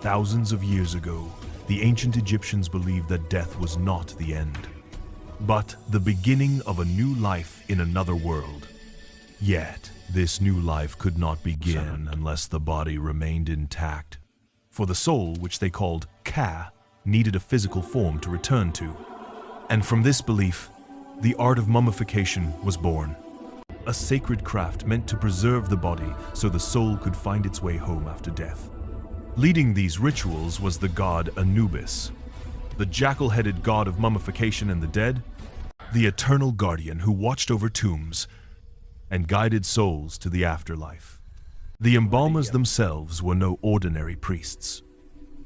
Thousands of years ago, the ancient Egyptians believed that death was not the end, but the beginning of a new life in another world. Yet, this new life could not begin unless the body remained intact. For the soul, which they called Ka, needed a physical form to return to. And from this belief, the art of mummification was born. A sacred craft meant to preserve the body so the soul could find its way home after death. Leading these rituals was the god Anubis, the jackal-headed god of mummification and the dead, the eternal guardian who watched over tombs and guided souls to the afterlife. The embalmers themselves were no ordinary priests.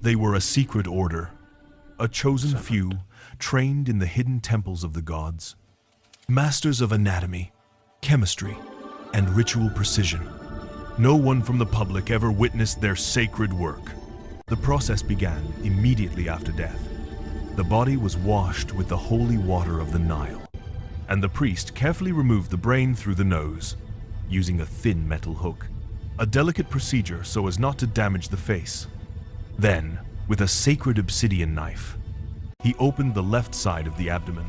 They were a secret order, a chosen few trained in the hidden temples of the gods, masters of anatomy, chemistry, and ritual precision. No one from the public ever witnessed their sacred work. The process began immediately after death. The body was washed with the holy water of the Nile, and the priest carefully removed the brain through the nose, using a thin metal hook, a delicate procedure so as not to damage the face. Then, with a sacred obsidian knife, he opened the left side of the abdomen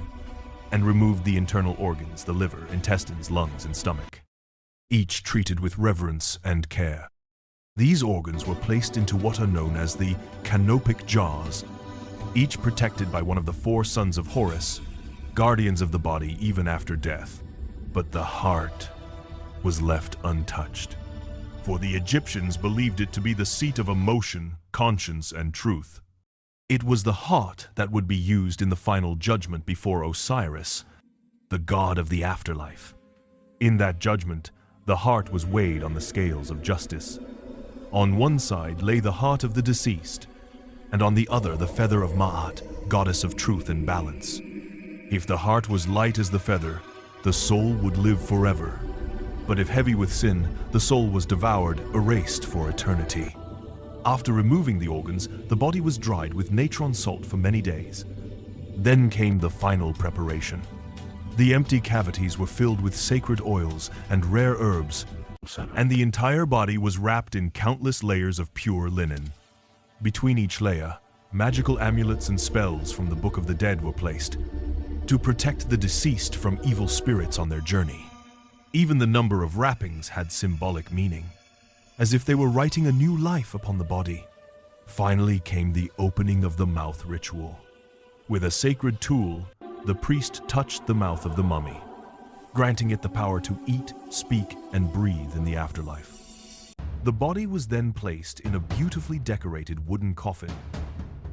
and removed the internal organs, the liver, intestines, lungs, and stomach, each treated with reverence and care. These organs were placed into what are known as the canopic jars, each protected by one of the 4 sons of Horus, guardians of the body even after death. But the heart was left untouched, for the Egyptians believed it to be the seat of emotion, conscience, and truth. It was the heart that would be used in the final judgment before Osiris, the god of the afterlife. In that judgment, the heart was weighed on the scales of justice. On one side lay the heart of the deceased, and on the other the feather of Ma'at, goddess of truth and balance. If the heart was light as the feather, the soul would live forever. But if heavy with sin, the soul was devoured, erased for eternity. After removing the organs, the body was dried with natron salt for many days. Then came the final preparation. The empty cavities were filled with sacred oils and rare herbs, and the entire body was wrapped in countless layers of pure linen. Between each layer, magical amulets and spells from the Book of the Dead were placed to protect the deceased from evil spirits on their journey. Even the number of wrappings had symbolic meaning, as if they were writing a new life upon the body. Finally came the opening of the mouth ritual. With a sacred tool, the priest touched the mouth of the mummy, granting it the power to eat, speak, and breathe in the afterlife. The body was then placed in a beautifully decorated wooden coffin,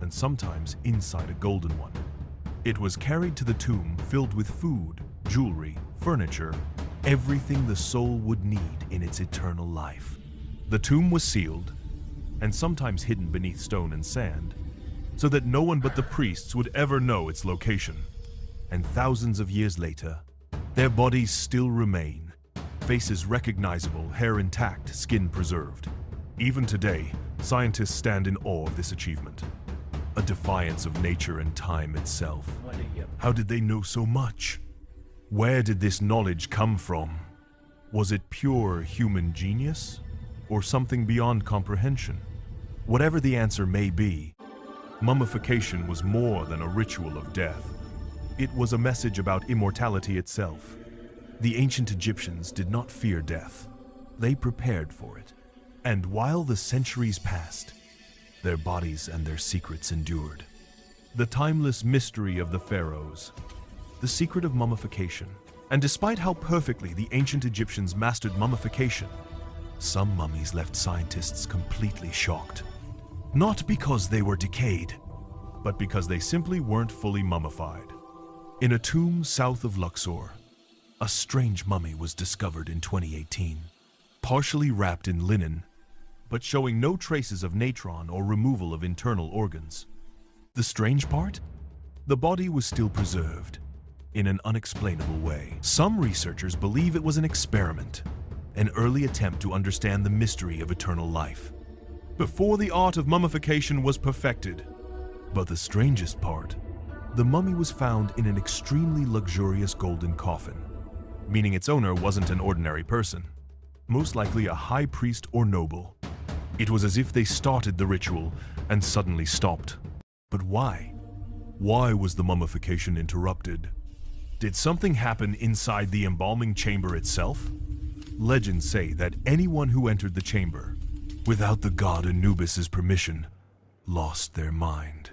and sometimes inside a golden one. It was carried to the tomb filled with food, jewelry, furniture, everything the soul would need in its eternal life. The tomb was sealed, and sometimes hidden beneath stone and sand, so that no one but the priests would ever know its location. And thousands of years later, their bodies still remain, faces recognizable, hair intact, skin preserved. Even today, scientists stand in awe of this achievement, a defiance of nature and time itself. How did they know so much? Where did this knowledge come from? Was it pure human genius, or something beyond comprehension? Whatever the answer may be, mummification was more than a ritual of death. It was a message about immortality itself. The ancient Egyptians did not fear death. They prepared for it. And while the centuries passed, their bodies and their secrets endured. The timeless mystery of the pharaohs, the secret of mummification. And despite how perfectly the ancient Egyptians mastered mummification, some mummies left scientists completely shocked. Not because they were decayed, but because they simply weren't fully mummified. In a tomb south of Luxor, a strange mummy was discovered in 2018, partially wrapped in linen, but showing no traces of natron or removal of internal organs. The strange part? The body was still preserved, in an unexplainable way. Some researchers believe it was an experiment, an early attempt to understand the mystery of eternal life, before the art of mummification was perfected. But the strangest part, the mummy was found in an extremely luxurious golden coffin, meaning its owner wasn't an ordinary person, most likely a high priest or noble. It was as if they started the ritual and suddenly stopped. But why? Why was the mummification interrupted? Did something happen inside the embalming chamber itself? Legends say that anyone who entered the chamber, without the god Anubis's permission, lost their mind.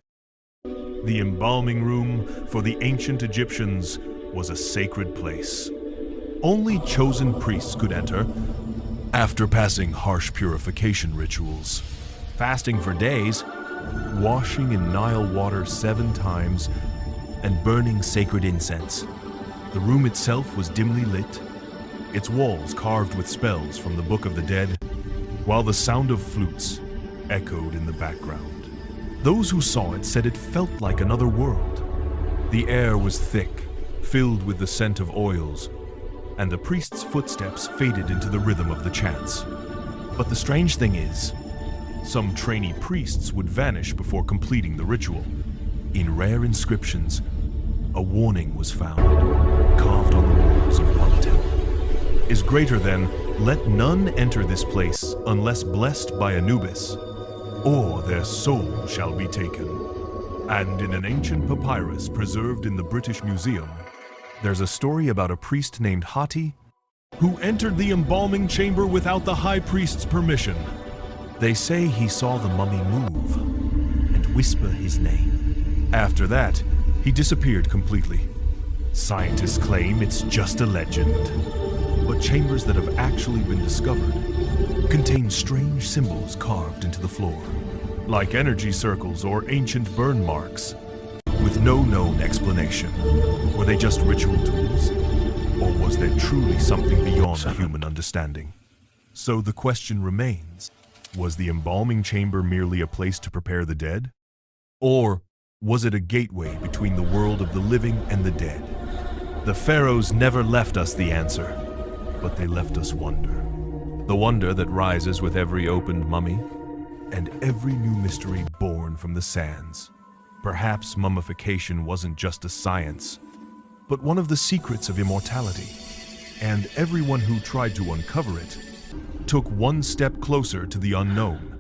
The embalming room for the ancient Egyptians was a sacred place. Only chosen priests could enter after passing harsh purification rituals, fasting for days, washing in Nile water 7 times, and burning sacred incense. The room itself was dimly lit, its walls carved with spells from the Book of the Dead, while the sound of flutes echoed in the background. Those who saw it said it felt like another world. The air was thick, filled with the scent of oils, and the priest's footsteps faded into the rhythm of the chants. But the strange thing is, some trainee priests would vanish before completing the ritual. In rare inscriptions, a warning was found, carved on the walls of one temple. Is greater than, "Let none enter this place unless blessed by Anubis, or their soul shall be taken." And in an ancient papyrus preserved in the British Museum, there's a story about a priest named Hati who entered the embalming chamber without the high priest's permission. They say he saw the mummy move and whisper his name. After that, he disappeared completely. Scientists claim it's just a legend, but chambers that have actually been discovered contain strange symbols carved into the floor, like energy circles or ancient burn marks, with no known explanation. Were they just ritual tools, or was there truly something beyond human understanding? So the question remains, was the embalming chamber merely a place to prepare the dead? Or was it a gateway between the world of the living and the dead? The pharaohs never left us the answer, but they left us wonder. The wonder that rises with every opened mummy and every new mystery born from the sands. Perhaps mummification wasn't just a science, but one of the secrets of immortality. And everyone who tried to uncover it took one step closer to the unknown.